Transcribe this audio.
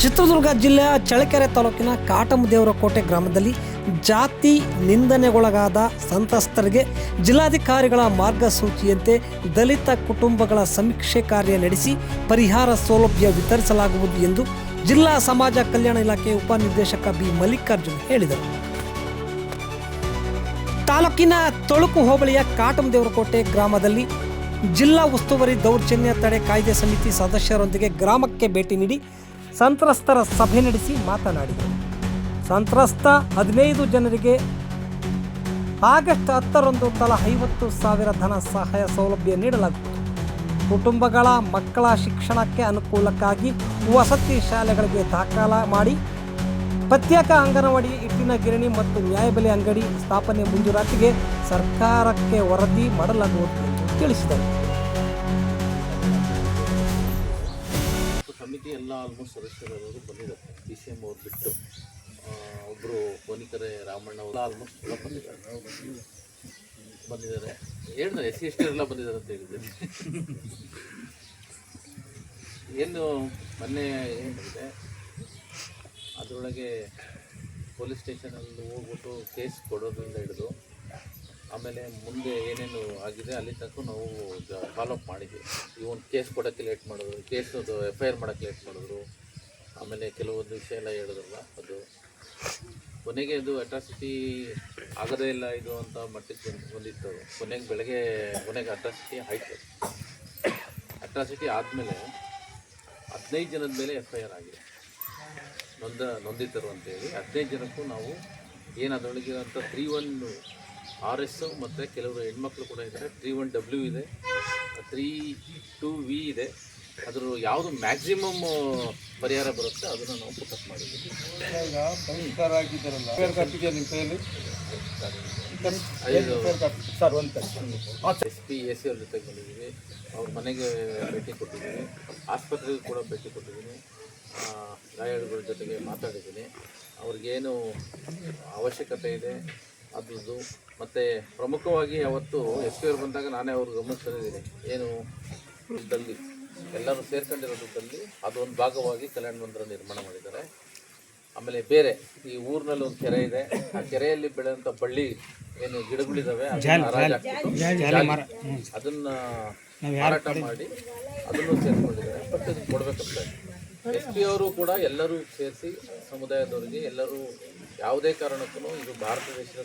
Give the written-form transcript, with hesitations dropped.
ಚಿತ್ರದುರ್ಗ ಜಿಲ್ಲೆಯ ಚಳ್ಳಕೆರೆ ತಾಲೂಕಿನ ಕಾಟಮದೇವರಕೋಟೆ ಗ್ರಾಮದಲ್ಲಿ ಜಾತಿ ನಿಂದನೆಗೊಳಗಾದ ಸಂತ್ರಸ್ತರಿಗೆ ಜಿಲ್ಲಾಧಿಕಾರಿಗಳ ಮಾರ್ಗಸೂಚಿಯಂತೆ ದಲಿತ ಕುಟುಂಬಗಳ ಸಮೀಕ್ಷೆ ಕಾರ್ಯ ನಡೆಸಿ ಪರಿಹಾರ ಸೌಲಭ್ಯ ವಿತರಿಸಲಾಗುವುದು ಎಂದು ಜಿಲ್ಲಾ ಸಮಾಜ ಕಲ್ಯಾಣ ಇಲಾಖೆ ಉಪನಿರ್ದೇಶಕ ಬಿ ಮಲ್ಲಿಕಾರ್ಜುನ್ ಹೇಳಿದರು. ತಾಲೂಕಿನ ತೊಳಕು ಹೋಬಳಿಯ ಕಾಟಮದೇವರಕೋಟೆ ಗ್ರಾಮದಲ್ಲಿ ಜಿಲ್ಲಾ ಉಸ್ತುವಾರಿ ದೌರ್ಜನ್ಯ ತಡೆ ಕಾಯ್ದೆ ಸಮಿತಿ ಸದಸ್ಯರೊಂದಿಗೆ ಗ್ರಾಮಕ್ಕೆ ಭೇಟಿ ನೀಡಿ ಸಂತ್ರಸ್ತರ ಸಭೆ ನಡೆಸಿ ಮಾತನಾಡಿದರು. ಸಂತ್ರಸ್ತ 15 ಜನರಿಗೆ ಆಗಸ್ಟ್ 10ರಂದು ತಲಾ 50,000 ಧನ ಸಹಾಯ ಸೌಲಭ್ಯ ನೀಡಲಾಗುವುದು. ಕುಟುಂಬಗಳ ಮಕ್ಕಳ ಶಿಕ್ಷಣಕ್ಕೆ ಅನುಕೂಲಕ್ಕಾಗಿ ವಸತಿ ಶಾಲೆಗಳಿಗೆ ದಾಖಲ ಮಾಡಿ ಪ್ರತ್ಯೇಕ ಅಂಗನವಾಡಿ, ಹಿಟ್ಟಿನ ಗಿರಣಿ ಮತ್ತು ನ್ಯಾಯಬೆಲೆ ಅಂಗಡಿ ಸ್ಥಾಪನೆ ಮಂಜೂರಾತಿಗೆ ಸರ್ಕಾರಕ್ಕೆ ವರದಿ ಮಾಡಲಾಗುವುದು ಎಂದು ತಿಳಿಸಿದರು. ಸಮಿತಿ ಎಲ್ಲ ಆಲ್ಮೋಸ್ಟ್ ಸದಸ್ಯರವರು ಬಂದಿದ್ದಾರೆ. DCM ಅವ್ರು ಬಿಟ್ಟು ಒಬ್ಬರು ಕೋನಿಕರೆ ರಾಮಣ್ಣ ಅವರು ಆಲ್ಮೋಸ್ಟ್ ಎಲ್ಲ ಬಂದಿದ್ದಾರೆ. ಹೇಳಿದ್ರೆ SC ST ಎಲ್ಲ ಬಂದಿದ್ದಾರೆ ಅಂತ ಹೇಳಿದ್ದಾರೆ. ಏನು ಮೊನ್ನೆ ಏನಿದೆ ಅದರೊಳಗೆ ಪೊಲೀಸ್ ಸ್ಟೇಷನಲ್ಲಿ ಹೋಗ್ಬಿಟ್ಟು ಕೇಸ್ ಕೊಡೋದ್ರಿಂದ ಹಿಡಿದು ಆಮೇಲೆ ಮುಂದೆ ಏನೇನು ಆಗಿದೆ ಅಲ್ಲಿ ತನಕ ನಾವು ಫಾಲೋಅಪ್ ಮಾಡಿದ್ವಿ. ಇವೊಂದು ಕೇಸ್ ಕೊಡೋಕ್ಕೆ ಲೇಟ್ ಮಾಡಿದ್ರು, ಕೇಸದು FIR ಮಾಡೋಕ್ಕೆ ಲೇಟ್ ಮಾಡಿದ್ರು, ಆಮೇಲೆ ಕೆಲವೊಂದು ವಿಷಯ ಎಲ್ಲ ಹೇಳಿದ್ರಲ್ಲ ಅದು ಕೊನೆಗೆ ಅದು ಅಟ್ರಾಸಿಟಿ ಆಗೋದೇ ಇಲ್ಲ ಇದು ಅಂತ ಮಟ್ಟಿಗೆ ಬಂದಿತ್ತು. ಕೊನೆಗೆ ಅಟ್ರಾಸಿಟಿ ಆಯಿತು. ಅಟ್ರಾಸಿಟಿ ಆದಮೇಲೆ 15 ಜನದ ಮೇಲೆ FIR ಆಗಿದೆ, ನೊಂದಿತರು ಅಂತೇಳಿ 15 ಜನಕ್ಕೂ ನಾವು ಏನು ಅದರೊಳಗಿರೋಂಥ 31 RS ಮತ್ತು ಕೆಲವರು ಹೆಣ್ಮಕ್ಳು ಕೂಡ ಇದ್ದಾರೆ, 31W ಇದೆ, 32V ಇದೆ. ಅದ್ರ ಯಾವುದು ಮ್ಯಾಕ್ಸಿಮಮ್ ಪರಿಹಾರ ಬರುತ್ತೆ ಅದನ್ನು ನಾವು ಪುಟಪ್ ಮಾಡಿದ್ದೀವಿ. SP AC ಅವ್ರ ಜೊತೆಗೆ ಬಂದಿದ್ದೀವಿ, ಅವ್ರ ಮನೆಗೆ ಭೇಟಿ ಕೊಟ್ಟಿದ್ದೀನಿ, ಆಸ್ಪತ್ರೆಗೆ ಕೂಡ ಭೇಟಿ ಕೊಟ್ಟಿದ್ದೀನಿ, ಗಾಯಾಳುಗಳ ಜೊತೆಗೆ ಮಾತಾಡಿದ್ದೀನಿ. ಅವ್ರಿಗೇನು ಅವಶ್ಯಕತೆ ಇದೆ ಅದ್ರದ್ದು. ಮತ್ತು ಪ್ರಮುಖವಾಗಿ ಅವತ್ತು SP ಅವ್ರು ಬಂದಾಗ ನಾನೇ ಅವ್ರಿಗೆ ಗಮನಿಸ್ತಿದ್ದೀನಿ, ಏನು ದುಡ್ಡಲ್ಲಿ ಎಲ್ಲರೂ ಸೇರ್ಕೊಂಡಿರೋ ದುಡ್ಡಲ್ಲಿ ಅದೊಂದು ಭಾಗವಾಗಿ ಕಲ್ಯಾಣ ಮಂದಿರ ನಿರ್ಮಾಣ ಮಾಡಿದ್ದಾರೆ. ಆಮೇಲೆ ಬೇರೆ ಈ ಊರಿನಲ್ಲಿ ಒಂದು ಕೆರೆ ಇದೆ, ಆ ಕೆರೆಯಲ್ಲಿ ಬೆಳೆಯುವಂಥ ಬಳ್ಳಿ ಏನು ಗಿಡಗಳಿದ್ದಾವೆ ಅದನ್ನು ಮಾರಾಟ ಮಾಡಿ ಅದನ್ನು ಸೇರಿಸ್ಕೊಂಡಿದ್ದಾರೆ. ಬಟ್ ಇದನ್ನು ಕೊಡಬೇಕಂತ SP ಅವರು ಕೂಡ ಎಲ್ಲರೂ ಸೇರಿಸಿ ಸಮುದಾಯದವರಿಗೆ ಎಲ್ಲರೂ ಯಾವುದೇ ಕಾರಣಕ್ಕೂ ಇದು ಭಾರತ ದೇಶದ